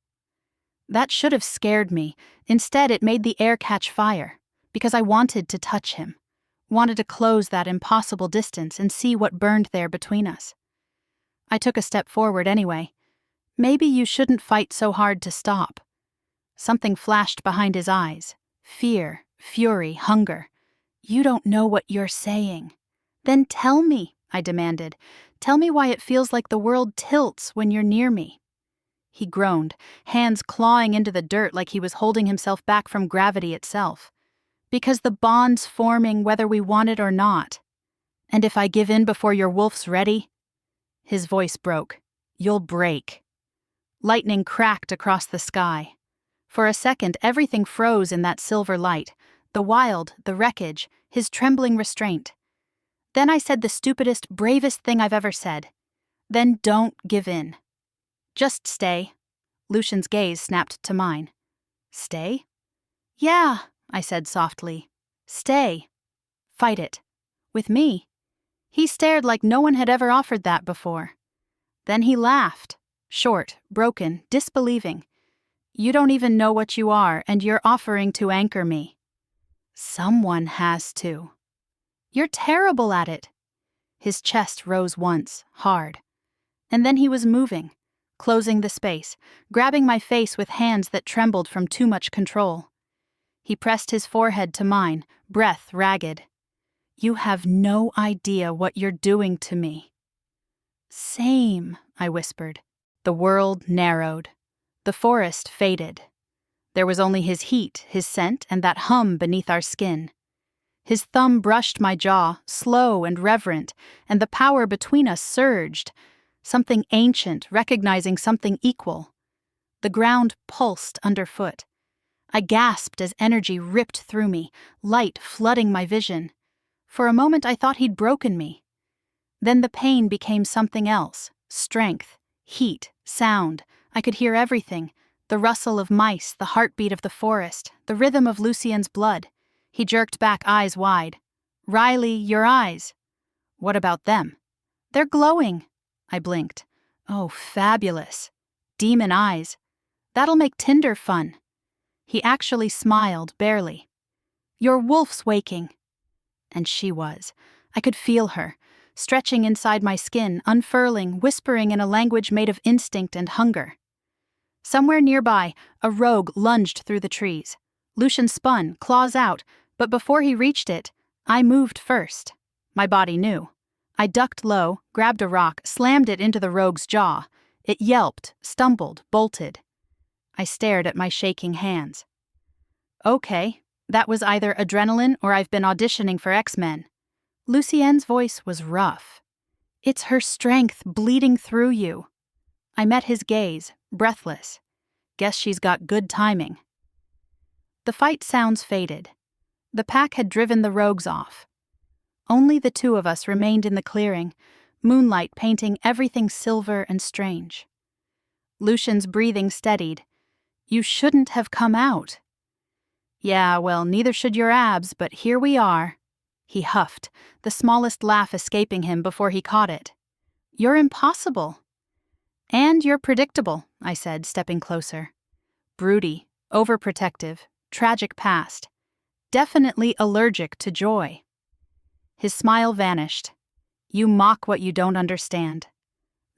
That should have scared me. Instead, it made the air catch fire, because I wanted to touch him, wanted to close that impossible distance and see what burned there between us. I took a step forward anyway. Maybe you shouldn't fight so hard to stop. Something flashed behind his eyes. Fear, fury, hunger. You don't know what you're saying. Then tell me, I demanded. Tell me why it feels like the world tilts when you're near me. He groaned, hands clawing into the dirt like he was holding himself back from gravity itself. Because the bond's forming whether we want it or not. And if I give in before your wolf's ready? His voice broke. You'll break. Lightning cracked across the sky. For a second, everything froze in that silver light. The wild, the wreckage, his trembling restraint. Then I said the stupidest, bravest thing I've ever said. Then don't give in. Just stay. Lucien's gaze snapped to mine. Stay? Yeah, I said softly. Stay. Fight it. With me. He stared like no one had ever offered that before. Then he laughed. Short, broken, disbelieving. You don't even know what you are, and you're offering to anchor me. Someone has to. You're terrible at it. His chest rose once, hard. And then he was moving, closing the space, grabbing my face with hands that trembled from too much control. He pressed his forehead to mine, breath ragged. You have no idea what you're doing to me. Same, I whispered. The world narrowed. The forest faded. There was only his heat, his scent, and that hum beneath our skin. His thumb brushed my jaw, slow and reverent, and the power between us surged. Something ancient, recognizing something equal. The ground pulsed underfoot. I gasped as energy ripped through me, light flooding my vision. For a moment I thought he'd broken me. Then the pain became something else. Strength, heat, sound. I could hear everything. The rustle of mice, the heartbeat of the forest, the rhythm of Lucien's blood. He jerked back, eyes wide. Riley, your eyes. What about them? They're glowing. I blinked. Oh, fabulous. Demon eyes. That'll make Tinder fun. He actually smiled, barely. Your wolf's waking. And she was. I could feel her, stretching inside my skin, unfurling, whispering in a language made of instinct and hunger. Somewhere nearby, a rogue lunged through the trees. Lucien spun, claws out, but before he reached it, I moved first. My body knew. I ducked low, grabbed a rock, slammed it into the rogue's jaw. It yelped, stumbled, bolted. I stared at my shaking hands. Okay, that was either adrenaline or I've been auditioning for X-Men. Lucien's voice was rough. It's her strength bleeding through you. I met his gaze, breathless. Guess she's got good timing. The fight sounds faded. The pack had driven the rogues off. Only the two of us remained in the clearing, moonlight painting everything silver and strange. Lucien's breathing steadied. You shouldn't have come out. Yeah, well, neither should your abs, but here we are. He huffed, the smallest laugh escaping him before he caught it. You're impossible. And you're predictable, I said, stepping closer. Broody, overprotective, tragic past. Definitely allergic to joy. His smile vanished. You mock what you don't understand.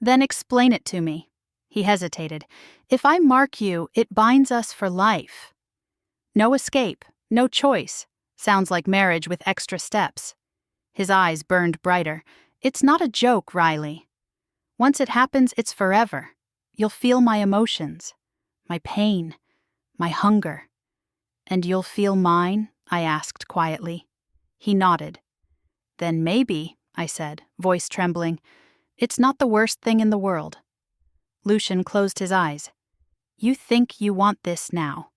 Then explain it to me. He hesitated. If I mark you, it binds us for life. No escape, no choice. Sounds like marriage with extra steps. His eyes burned brighter. It's not a joke, Riley. Once it happens, it's forever. You'll feel my emotions, my pain, my hunger. And you'll feel mine? I asked quietly. He nodded. Then maybe, I said, voice trembling, it's not the worst thing in the world. Lucien closed his eyes. You think you want this now.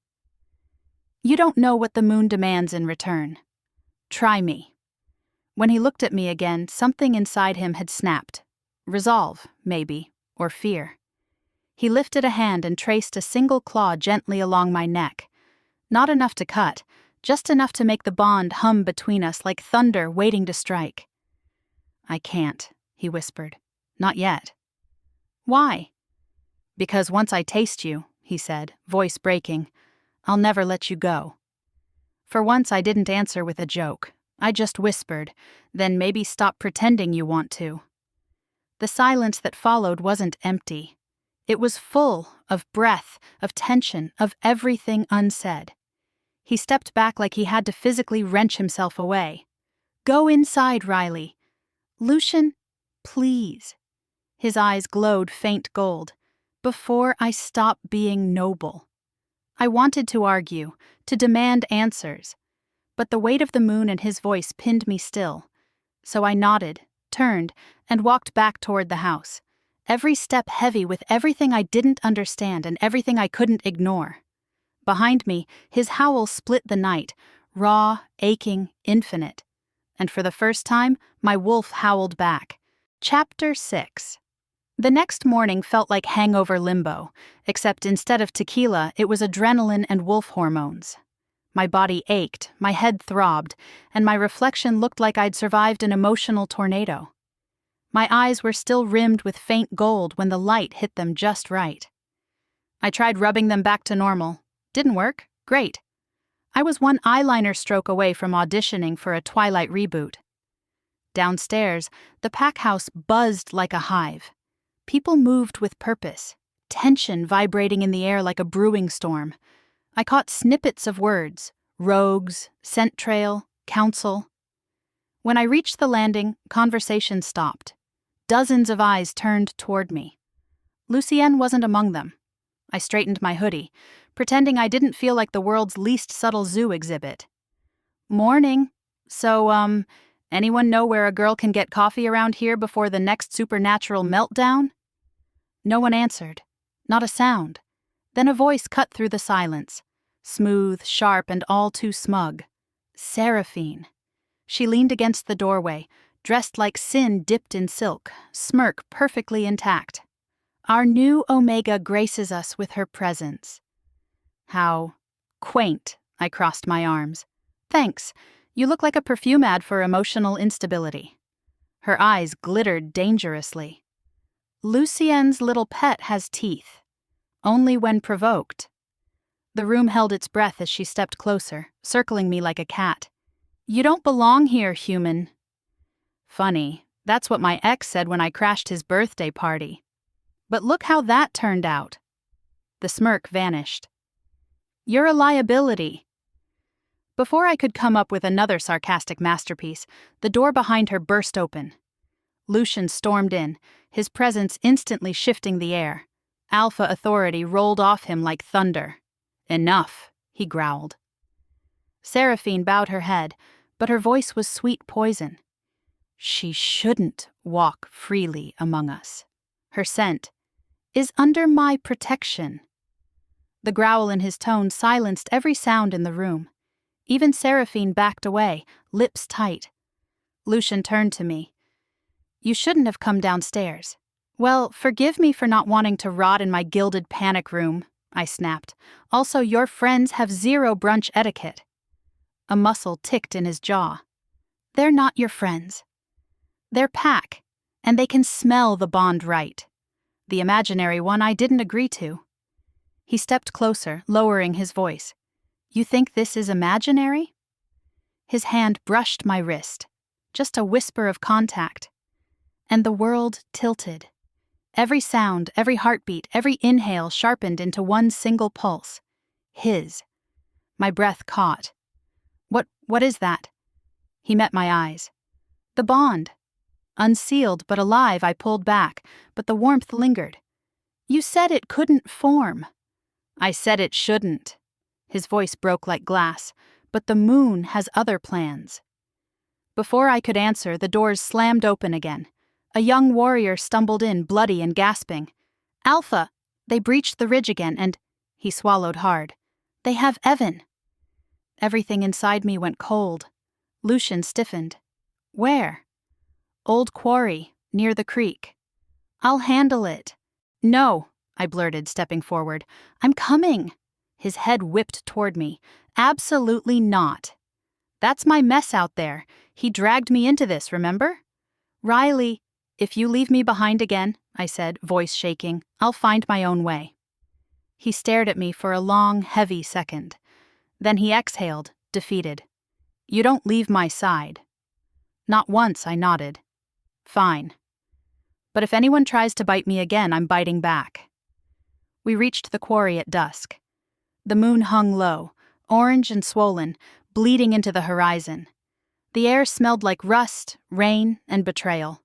You don't know what the moon demands in return. Try me. When he looked at me again, something inside him had snapped. Resolve, maybe, or fear. He lifted a hand and traced a single claw gently along my neck. Not enough to cut, just enough to make the bond hum between us like thunder waiting to strike. I can't, he whispered. Not yet. Why? Because once I taste you, he said, voice breaking, I'll never let you go. For once I didn't answer with a joke. I just whispered, then maybe stop pretending you want to. The silence that followed wasn't empty. It was full of breath, of tension, of everything unsaid. He stepped back like he had to physically wrench himself away. Go inside, Riley. Lucien, please. His eyes glowed faint gold. Before I stop being noble. I wanted to argue, to demand answers. But the weight of the moon and his voice pinned me still. So I nodded, turned, and walked back toward the house. Every step heavy with everything I didn't understand and everything I couldn't ignore. Behind me, his howl split the night, raw, aching, infinite. And for the first time, my wolf howled back. Chapter 6. The next morning felt like hangover limbo, except instead of tequila, it was adrenaline and wolf hormones. My body ached, my head throbbed, and my reflection looked like I'd survived an emotional tornado. My eyes were still rimmed with faint gold when the light hit them just right. I tried rubbing them back to normal. Didn't work. Great. I was one eyeliner stroke away from auditioning for a Twilight reboot. Downstairs, the pack house buzzed like a hive. People moved with purpose, tension vibrating in the air like a brewing storm. I caught snippets of words, rogues, scent trail, council. When I reached the landing, conversation stopped. Dozens of eyes turned toward me. Lucien wasn't among them. I straightened my hoodie, pretending I didn't feel like the world's least subtle zoo exhibit. Morning. So, anyone know where a girl can get coffee around here before the next supernatural meltdown? No one answered. Not a sound. Then a voice cut through the silence. Smooth, sharp, and all too smug. Seraphine. She leaned against the doorway, dressed like sin dipped in silk, smirk perfectly intact. Our new Omega graces us with her presence. How quaint, I crossed my arms. Thanks. You look like a perfume ad for emotional instability. Her eyes glittered dangerously. Lucien's little pet has teeth. Only when provoked. The room held its breath as she stepped closer, circling me like a cat. You don't belong here, human. Funny, that's what my ex said when I crashed his birthday party. But look how that turned out. The smirk vanished. You're a liability. Before I could come up with another sarcastic masterpiece, the door behind her burst open. Lucien stormed in, his presence instantly shifting the air. Alpha authority rolled off him like thunder. Enough, he growled. Seraphine bowed her head, but her voice was sweet poison. She shouldn't walk freely among us. Her scent is under my protection. The growl in his tone silenced every sound in the room. Even Seraphine backed away, lips tight. Lucien turned to me. You shouldn't have come downstairs. Well, forgive me for not wanting to rot in my gilded panic room, I snapped. Also, your friends have zero brunch etiquette. A muscle ticked in his jaw. They're not your friends. They're pack, and they can smell the bond right. The imaginary one I didn't agree to. He stepped closer, lowering his voice. You think this is imaginary? His hand brushed my wrist. Just a whisper of contact. And the world tilted. Every sound, every heartbeat, every inhale sharpened into one single pulse. His. My breath caught. What is that? He met my eyes. The bond. Unsealed but alive, I pulled back, but the warmth lingered. You said it couldn't form. I said it shouldn't. His voice broke like glass, but the moon has other plans. Before I could answer, the doors slammed open again. A young warrior stumbled in, bloody and gasping. Alpha! They breached the ridge again, and he swallowed hard. They have Evan. Everything inside me went cold. Lucien stiffened. Where? Old quarry, near the creek. I'll handle it. No, I blurted, stepping forward. I'm coming. His head whipped toward me. Absolutely not. That's my mess out there. He dragged me into this, remember? Riley, if you leave me behind again, I said, voice shaking, I'll find my own way. He stared at me for a long, heavy second. Then he exhaled, defeated. You don't leave my side. Not once, I nodded. Fine. But if anyone tries to bite me again, I'm biting back. We reached the quarry at dusk. The moon hung low, orange and swollen, bleeding into the horizon. The air smelled like rust, rain, and betrayal.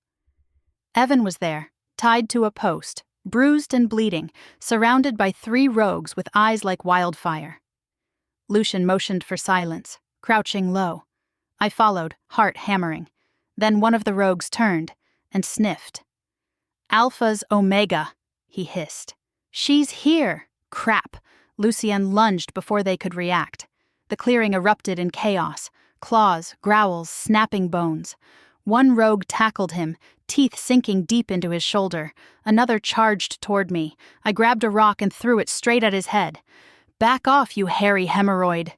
Evan was there, tied to a post, bruised and bleeding, surrounded by 3 rogues with eyes like wildfire. Lucien motioned for silence, crouching low. I followed, heart hammering. Then one of the rogues turned and sniffed. Alpha's Omega, he hissed. She's here! Crap! Lucien lunged before they could react. The clearing erupted in chaos, claws, growls, snapping bones. One rogue tackled him, teeth sinking deep into his shoulder. Another charged toward me. I grabbed a rock and threw it straight at his head. Back off, you hairy hemorrhoid!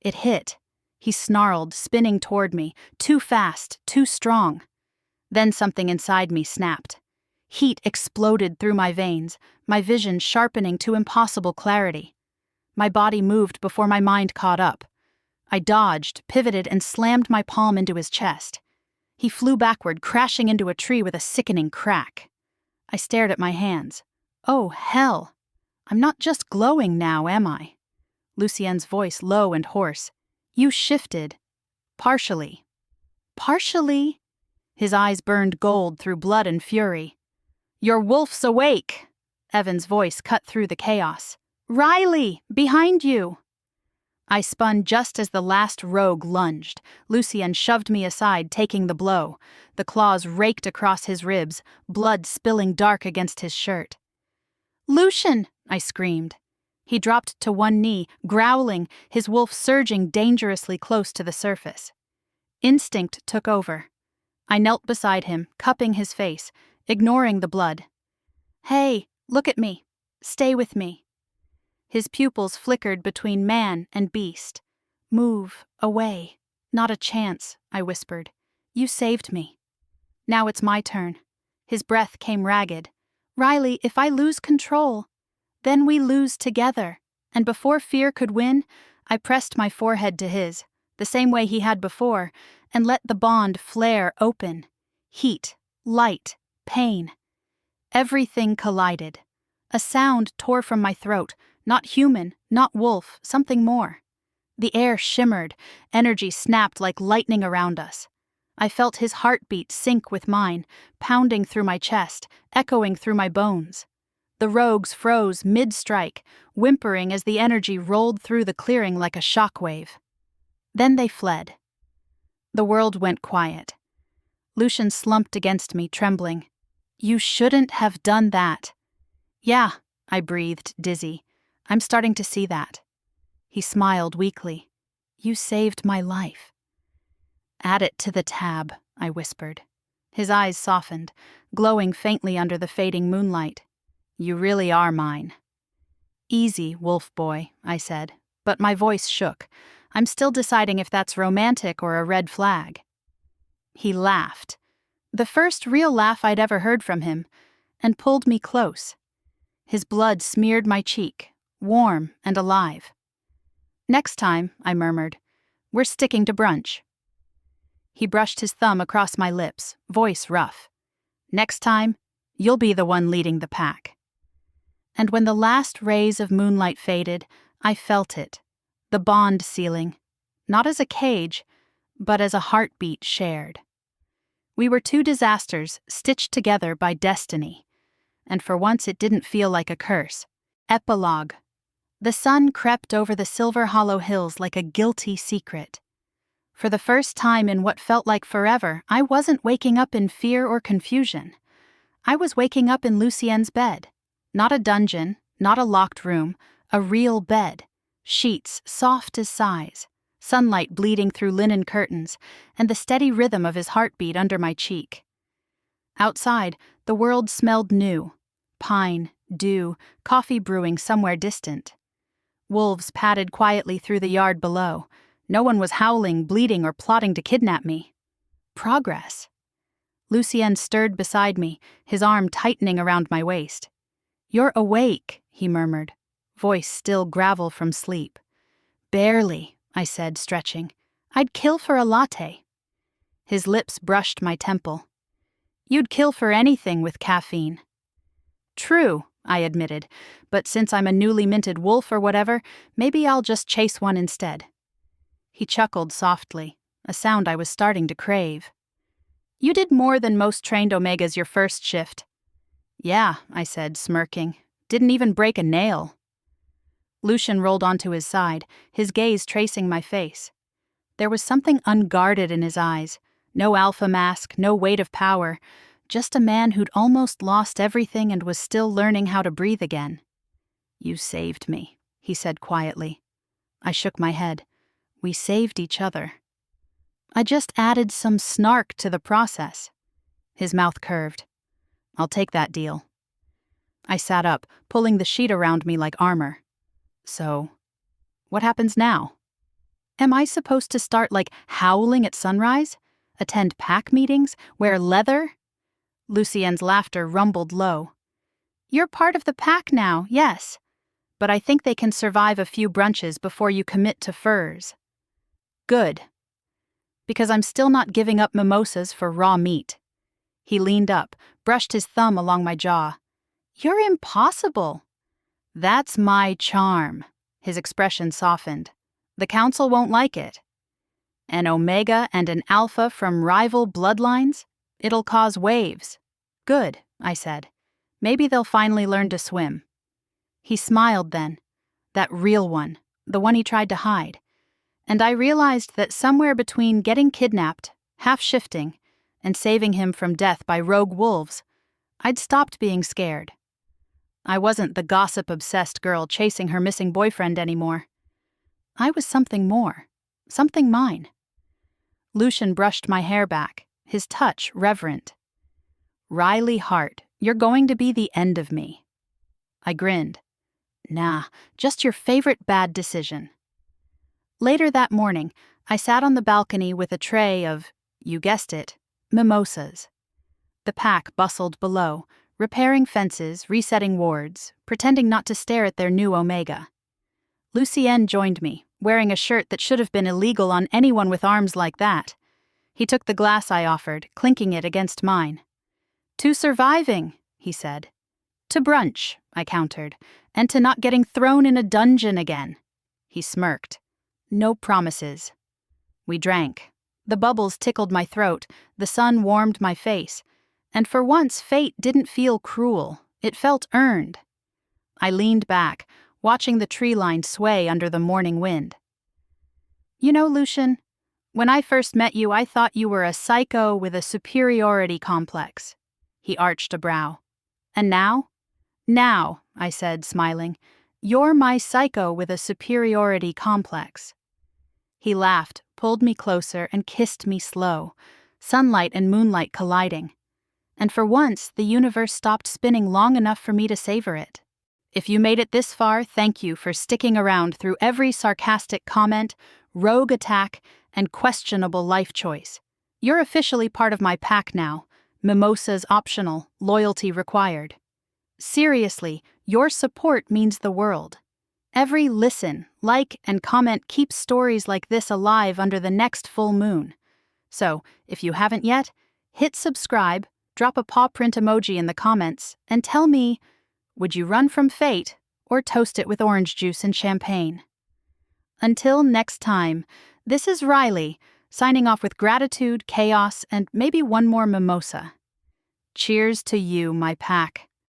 It hit. He snarled, spinning toward me, too fast, too strong. Then something inside me snapped. Heat exploded through my veins, my vision sharpening to impossible clarity. My body moved before my mind caught up. I dodged, pivoted, and slammed my palm into his chest. He flew backward, crashing into a tree with a sickening crack. I stared at my hands. Oh, hell! I'm not just glowing now, am I? Lucien's voice low and hoarse. You shifted. Partially. Partially? His eyes burned gold through blood and fury. Your wolf's awake! Evan's voice cut through the chaos. Riley! Behind you! I spun just as the last rogue lunged. Lucien shoved me aside, taking the blow. The claws raked across his ribs, blood spilling dark against his shirt. Lucien! I screamed. He dropped to one knee, growling, his wolf surging dangerously close to the surface. Instinct took over. I knelt beside him, cupping his face, ignoring the blood. Hey, look at me. Stay with me. His pupils flickered between man and beast. Move, away. Not a chance, I whispered. You saved me. Now it's my turn. His breath came ragged. Riley, if I lose control, then we lose together. And before fear could win, I pressed my forehead to his, the same way he had before, and let the bond flare open. Heat, light, pain. Everything collided. A sound tore from my throat, not human, not wolf, something more. The air shimmered, energy snapped like lightning around us. I felt his heartbeat sync with mine, pounding through my chest, echoing through my bones. The rogues froze mid-strike, whimpering as the energy rolled through the clearing like a shockwave. Then they fled. The world went quiet. Lucien slumped against me, trembling. You shouldn't have done that. Yeah, I breathed, dizzy. I'm starting to see that. He smiled weakly. You saved my life. Add it to the tab, I whispered. His eyes softened, glowing faintly under the fading moonlight. You really are mine. Easy, wolf boy, I said, but my voice shook. I'm still deciding if that's romantic or a red flag. He laughed, the first real laugh I'd ever heard from him, and pulled me close. His blood smeared my cheek, warm and alive. Next time, I murmured, we're sticking to brunch. He brushed his thumb across my lips, voice rough. Next time, You'll be the one leading the pack." And when the last rays of moonlight faded, I felt it, the bond sealing, not as a cage, but as a heartbeat shared. We were two disasters stitched together by destiny, and for once it didn't feel like a curse. Epilogue. The sun crept over the Silver Hollow Hills like a guilty secret. For the first time in what felt like forever, I wasn't waking up in fear or confusion. I was waking up in Lucien's bed. Not a dungeon, not a locked room, a real bed. Sheets soft as sighs, sunlight bleeding through linen curtains, and the steady rhythm of his heartbeat under my cheek. Outside, the world smelled new. Pine, dew, coffee brewing somewhere distant. Wolves padded quietly through the yard below. No one was howling, bleeding, or plotting to kidnap me. Progress. Lucien stirred beside me, his arm tightening around my waist. "You're awake," he murmured, voice still gravel from sleep. "Barely," I said, stretching. "I'd kill for a latte." His lips brushed my temple. "You'd kill for anything with caffeine." "True," I admitted, "but since I'm a newly minted wolf or whatever, maybe I'll just chase one instead." He chuckled softly, a sound I was starting to crave. "You did more than most trained Omegas your first shift." "Yeah," I said, smirking. "Didn't even break a nail." Lucien rolled onto his side, his gaze tracing my face. There was something unguarded in his eyes. No alpha mask, no weight of power. Just a man who'd almost lost everything and was still learning how to breathe again. "You saved me," he said quietly. I shook my head. We saved each other. I just added some snark to the process. His mouth curved. "I'll take that deal." I sat up, pulling the sheet around me like armor. "So, what happens now? Am I supposed to start howling at sunrise? Attend pack meetings? Wear leather?" Lucien's laughter rumbled low. "You're part of the pack now, yes. But I think they can survive a few brunches before you commit to furs." "Good. Because I'm still not giving up mimosas for raw meat." He leaned up, brushed his thumb along my jaw. "You're impossible." "That's my charm." His expression softened. "The council won't like it." "An Omega and an Alpha from rival bloodlines? It'll cause waves." "Good," I said. "Maybe they'll finally learn to swim." He smiled then. That real one, the one he tried to hide. And I realized that somewhere between getting kidnapped, half-shifting, and saving him from death by rogue wolves, I'd stopped being scared. I wasn't the gossip-obsessed girl chasing her missing boyfriend anymore. I was something more, something mine. Lucien brushed my hair back, his touch reverent. "Riley Hart, you're going to be the end of me." I grinned. "Nah, just your favorite bad decision." Later that morning, I sat on the balcony with a tray of, you guessed it, mimosas. The pack bustled below, repairing fences, resetting wards, pretending not to stare at their new Omega. Lucien joined me, wearing a shirt that should have been illegal on anyone with arms like that. He took the glass I offered, clinking it against mine. "To surviving," he said. "To brunch," I countered, "and to not getting thrown in a dungeon again." He smirked. "No promises." We drank. The bubbles tickled my throat, the sun warmed my face, and for once fate didn't feel cruel, it felt earned. I leaned back, watching the tree line sway under the morning wind. "You know, Lucien, when I first met you, I thought you were a psycho with a superiority complex." He arched a brow. "And now?" "Now," I said, smiling, "you're my psycho with a superiority complex." He laughed, pulled me closer, and kissed me slow, sunlight and moonlight colliding. And for once, the universe stopped spinning long enough for me to savor it. If you made it this far, thank you for sticking around through every sarcastic comment, rogue attack, and questionable life choice. You're officially part of my pack now. Mimosas optional, loyalty required. Seriously, your support means the world. Every listen, like, and comment keeps stories like this alive under the next full moon. So, if you haven't yet, hit subscribe, drop a paw print emoji in the comments and tell me, would you run from fate or toast it with orange juice and champagne? Until next time, this is Riley, signing off with gratitude, chaos, and maybe one more mimosa. Cheers to you, my pack.